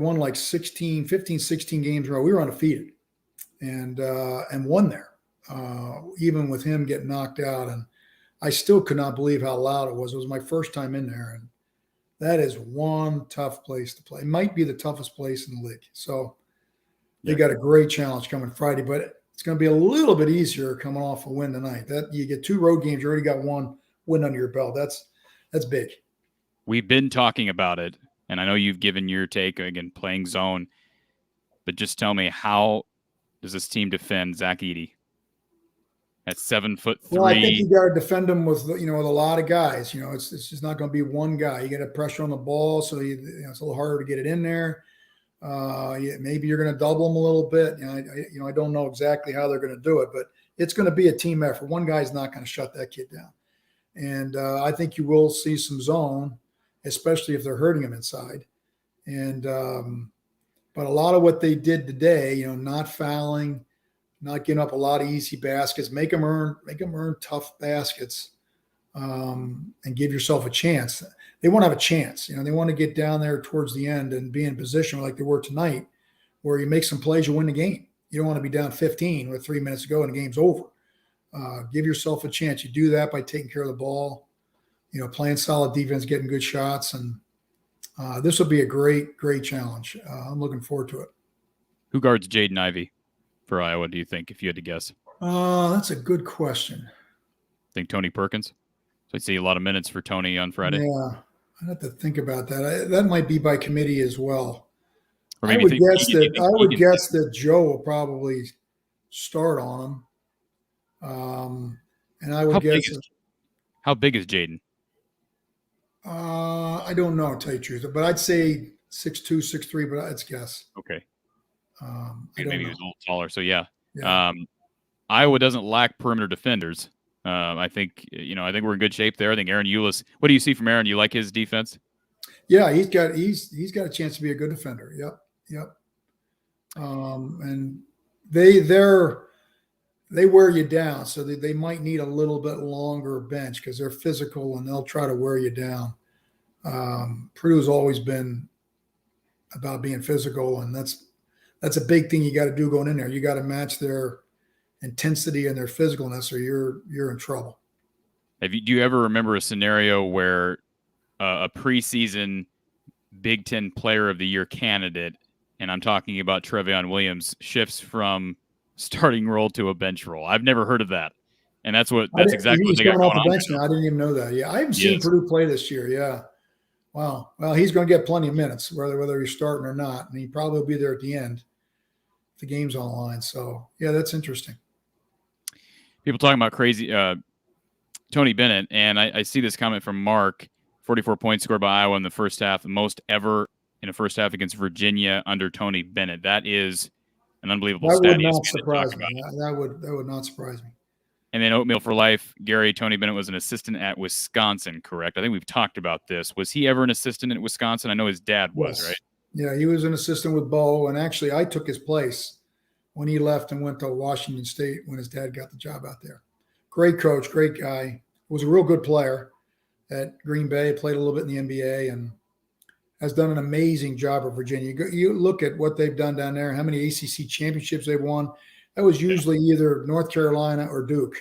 won like 16 games in a row. We were undefeated and won there, even with him getting knocked out. And I still could not believe how loud it was. It was my first time in there. And that is one tough place to play. It might be the toughest place in the league. So They got a great challenge coming Friday, but it's going to be a little bit easier coming off a win tonight. That you get 2 road games, you already got 1 win under your belt. That's big. We've been talking about it, and I know you've given your take, again, playing zone, but just tell me, how does this team defend Zach Edey at 7'3"? Well, I think you got to defend him with with a lot of guys. It's just not going to be one guy. You got to pressure on the ball, so it's a little harder to get it in there. Maybe you're going to double them a little bit. I don't know exactly how they're going to do it, but it's going to be a team effort. One guy's not going to shut that kid down, and I think you will see some zone, especially if they're hurting him inside. And but a lot of what they did today, not fouling, not getting up a lot of easy baskets, make them earn tough baskets, and give yourself a chance. They want to have a chance. They want to get down there towards the end and be in position like they were tonight, where you make some plays, you win the game. You don't want to be down 15 with 3 minutes to go and the game's over. Give yourself a chance. You do that by taking care of the ball, playing solid defense, getting good shots. And this will be a great, great challenge. I'm looking forward to it. Who guards Jaden Ivey for Iowa, do you think, if you had to guess? That's a good question. Think Tony Perkins? So I see a lot of minutes for Tony on Friday. Yeah, I'd have to think about that. That might be by committee as well. Or I maybe would guess that Joe will probably start on him. And I would guess how big is Jaden? I don't know, to tell you the truth, but I'd say 6'2", 6'3", but I'd guess. Okay. Maybe he was a little taller. So yeah. Iowa doesn't lack perimeter defenders. I think we're in good shape there. I think Aaron Eulis. What do you see from Aaron? You like his defense? Yeah, he's got a chance to be a good defender. Yep. And they wear you down, so they might need a little bit longer bench because they're physical and they'll try to wear you down. Purdue's always been about being physical, and that's a big thing you got to do going in there. You got to match their intensity and their physicalness, or you're in trouble. Do you ever remember a scenario where a preseason Big Ten Player of the Year candidate, and I'm talking about Trevion Williams, shifts from starting role to a bench role? I've never heard of that, and that's exactly what they got going on. Bench now. I didn't even know that. Yeah, I haven't seen Purdue play this year. Yeah, wow. Well, he's going to get plenty of minutes, whether he's starting or not, and he probably will be there at the end if the game's on the line. So yeah, that's interesting. People talking about crazy Tony Bennett, and I see this comment from Mark: 44 points scored by Iowa in the first half, the most ever in a first half against Virginia under Tony Bennett. That is an unbelievable stat. That would not surprise me. That would not surprise me. And then Oatmeal for Life, Gary, Tony Bennett was an assistant at Wisconsin, correct? I think we've talked about this. Was he ever an assistant at Wisconsin? I know his dad was, right? Yeah, he was an assistant with Bo, and actually I took his place when he left and went to Washington State when his dad got the job out there. Great coach, great guy. Was a real good player at Green Bay, played a little bit in the NBA, and has done an amazing job at Virginia. You look at what they've done down there, how many ACC championships they've won. That was usually either North Carolina or Duke.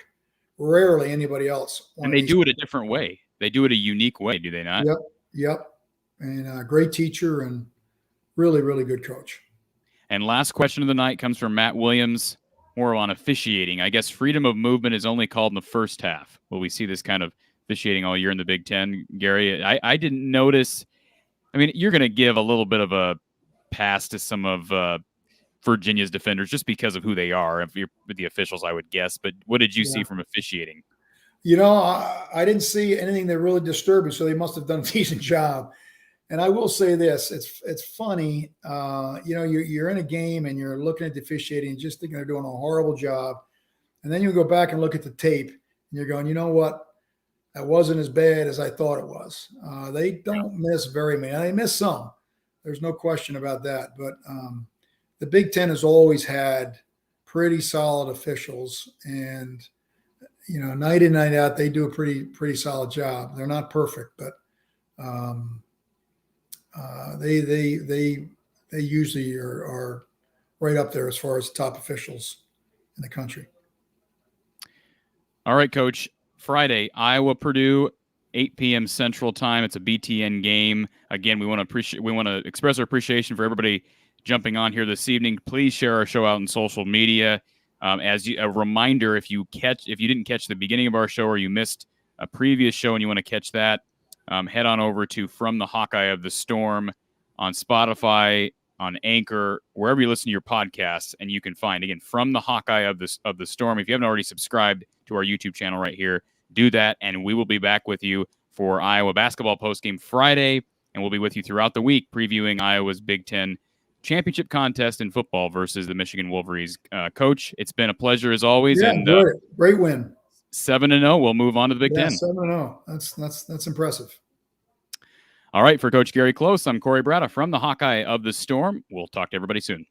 Rarely anybody else. And they do it a different way. They do it a unique way, do they not? Yep. And a great teacher and really, really good coach. And last question of the night comes from Matt Williams, more on officiating. I guess freedom of movement is only called in the first half. Will we see this kind of officiating all year in the Big Ten, Gary? I didn't notice. I mean, you're going to give a little bit of a pass to some of Virginia's defenders just because of who they are, if you're with the officials, I would guess. But what did you see from officiating? I didn't see anything that really disturbed me, so they must have done a decent job. And I will say this: it's funny, you're in a game and you're looking at the officiating, and just thinking they're doing a horrible job, and then you go back and look at the tape, and you're going, you know what? That wasn't as bad as I thought it was. They don't miss very many. They miss some. There's no question about that. But the Big Ten has always had pretty solid officials, and night in, night out, they do a pretty solid job. They're not perfect, but they usually are right up there as far as top officials in the country. All right, Coach. Friday, Iowa, Purdue, 8 p.m. Central Time. It's a BTN game. Again, we want to express our appreciation for everybody jumping on here this evening. Please share our show out on social media. A reminder, if you didn't catch the beginning of our show or you missed a previous show and you want to catch that, head on over to From the Hawkeye of the Storm on Spotify, on Anchor, wherever you listen to your podcasts, and you can find, again, From the Hawkeye of the Storm. If you haven't already subscribed to our YouTube channel right here, do that, and we will be back with you for Iowa basketball postgame Friday, and we'll be with you throughout the week previewing Iowa's Big Ten championship contest in football versus the Michigan Wolverines. Coach, it's been a pleasure as always. Yeah, and great win. 7-0. We'll move on to the Big Ten. 7-0. That's impressive. All right, for Coach Gary Close, I'm Cory Brada from the Hawkeye of the Storm. We'll talk to everybody soon.